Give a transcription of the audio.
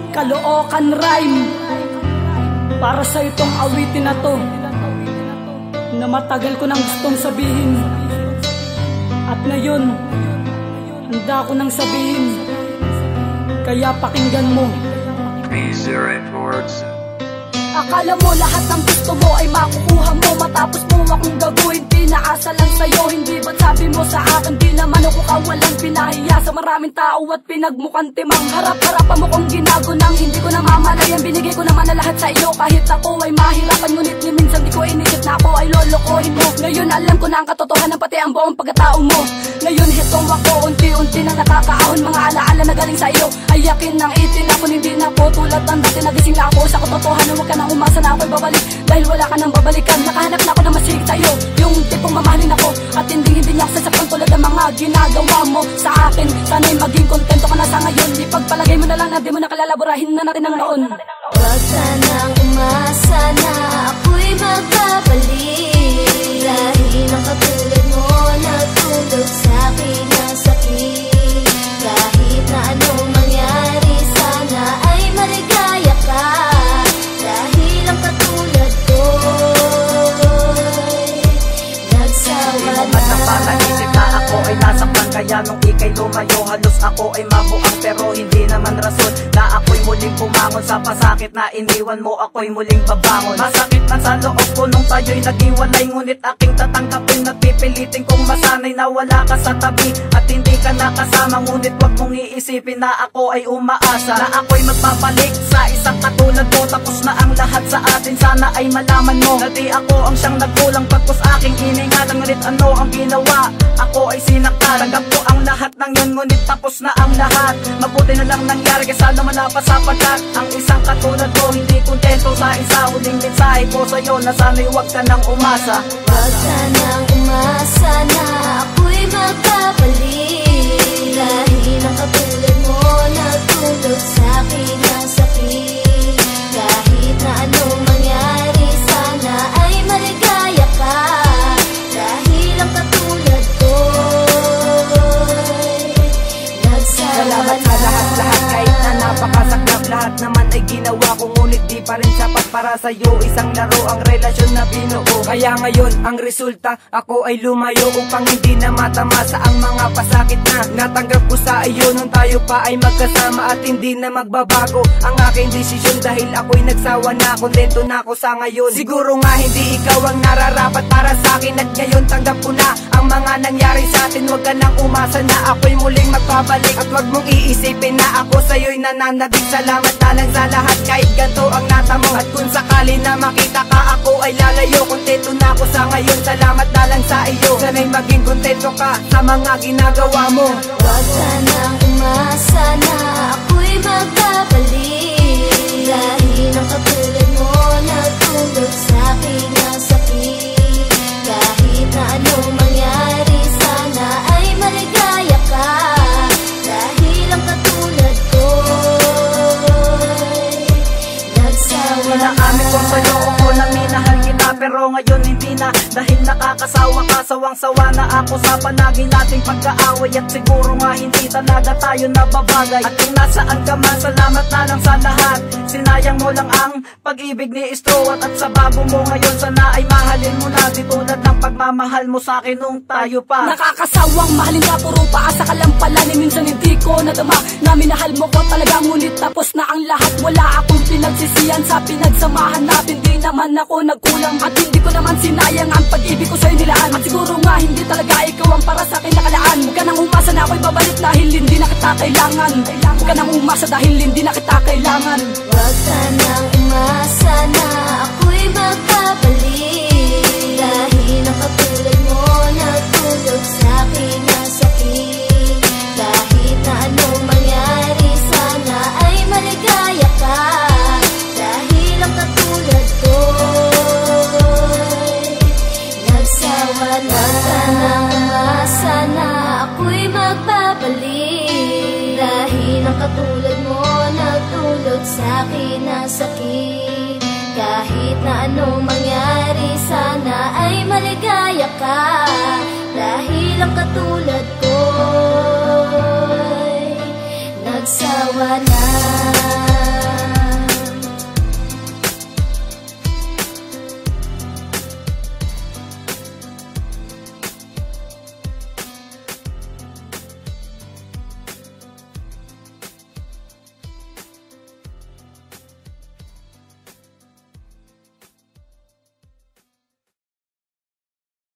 Caloocan rhyme para sa itong awitin na to na matagal ko nang gustong sabihin, at ngayon handa ko nang sabihin, kaya pakinggan mo. Easy Records. Akala mo lahat ng gusto mo ay makukuha mo, matapos mo akong gagawin, pinaasa lang sa'yo. Hindi ba't sabi mo sa akin, di naman ako kawalang pinahiya sa maraming tao at pinagmukhang timang. Harap-harapan mo kong ginago nang hindi ko namamalayan. Binigay ko naman na lahat sa iyo kahit ako ay mahirapan, ngunit ni minsan di ko inisip na ako ay lolokohin mo. Ngayon alam ko na ang katotohanan, pati ang buong pagkatao mo. Ngayon hitong ako unti-unti na nakakaahon, mga alaala na galing sa iyo ay yakin ng itin ako. Hindi na po tulad ng dati, nagising na ako sa katotohanan. Huwag ka nang umasa na ako'y babalik, dahil wala ka nang babalikan. Nakahanap na ako na masigit sa'yo, yung tipong mamahalin ako at hindi niya ako sasaktan tulad ng mga ginagawa mo sa akin. Sana'y maging kontento ka na sa ngayon, ipagpalagay mo na lang na di mo nakalalaborahin na natin ang noon. Huwag sanang umasa na ako'y magbabalik, dahil ang katulad mo nagtulog sa akin ng sakit. Kahit na anong mangyari, sana ay maligaya ka, dahil ang katulad ko'y nagsawa na. Napapaisip na ako ay nasaktan, kaya nung ika'y lumayo, halos ako ay mabuang. Pero hindi naman rason na ako'y muling pumangon sa pasakit na iniwan mo, ako'y muling babangon. Masakit man sa loob ko nung tayo'y nag-iwalay, ngunit aking tatanggapin at pipilitin kong masanay na wala ka sa tabi at hindi ka nakasama. Ngunit wag mong iisipin na ako ay umaasa na ako'y magbabalik sa isang katulad mo. Tapos na ang lahat sa atin, sana ay malaman mo na di ako ang siyang nagkulang, pagkos aking iningatan. Ngunit ano ang ginawa? Ako ay sinaktan. Tanggap ko ang lahat ng yun, ngunit tapos na ang lahat. Mabuti na lang nangyari, kaya sana malapa sapagkat ang isang katulad ko hindi kontento sa isa. Huling mensahe ko sa'yo na sana'y huwag ka nang umasa. Huwag sanang umasa na ako'y magbabalik, dahil ang katulad mo nagtulog sa akin ng sakit. Kahit na anong mangyari, sana ay maligaya ka, dahil ang katulad ko'y nagsawa na. Salamat sa lahat-lahat, kahit na napakasaklap. Lahat naman ay ginawa ko, ngunit di pa rin sapat para sa'yo. Isang laro ang relasyon na binuo, kaya ngayon ang resulta, ako ay lumayo upang hindi na matamasa ang mga pasakit na natanggap ko sa iyo nung tayo pa ay magkasama. At hindi na magbabago ang aking desisyon, dahil ako'y nagsawa na, kontento na ako sa ngayon. Siguro nga hindi ikaw ang nararapat para sa akin, at ngayon tanggap ko na ang mga nangyari sa atin. Huwag ka nang umasa na ako'y muling magbabalik, at huwag mong iisipin na ako sa'yo'y nananabik. Salamat na lang sa lahat, kahit ganito ang natamo. At kung sakali na makita ka, ako ay lalayo. Kontento na ako sa ngayon, salamat na lang sa iyo. Sana'y maging kontento ka sa mga ginagawa mo. Huwag sanang umasa na ako'y magbabalik, dahil ang katulad mo nagtulog sa akin ng sakit. Kahit na anong mangyari, sana ay maligaya ka, dahil ang katulad ko'y nagsawa na. Inaamin ko sa'yo ako na minahal kita, pero ngayon hindi na, dahil nakakasawa ka. Sawang-sawa na ako sa panagin nating pagkaaway, at siguro nga hindi talaga tayo nababagay. At kung nasaan ka man, salamat na lang sa lahat. Sinayang mo lang ang pag-ibig ni Stuart, at sa babo mo ngayon, sana ay mahalin mo na, di tulad ng pagmamahal mo sa akin nung tayo pa. Nakakasawang mahalin ka, puro paasa ka lang pala, ni minsan hindi ko nadama na minahal mo ko talaga. Ngunit tapos na ang lahat, wala akong pinagsisiyan sa pinagsamahan natin. Di naman ako nagkulang, at hindi ko naman sinayang ang pag-ibig ko sa'yo nilaan. At siguro nga hindi talaga ikaw ang para sa akin nakalaan. Huwag ka nang umasa na ako'y babalik, dahil hindi na kita kailangan. Huwag ka nang umasa dahil hindi na kita kailangan. Huwag sanang umasa na ako'y magbabalik, dahil ang katulad mo nagtulog sa akin ng sakit. Kahit na anong mangyari, sana ay maligaya ka, dahil ang katulad ko'y nagsawa na. Huwag sanang umasa na ako'y magbabalik, dahil ang katulad mo nagtulog sa akin ng sakit. Kahit na anong mangyari, sana ay maligaya ka, dahil ang katulad ko'y nagsawa na.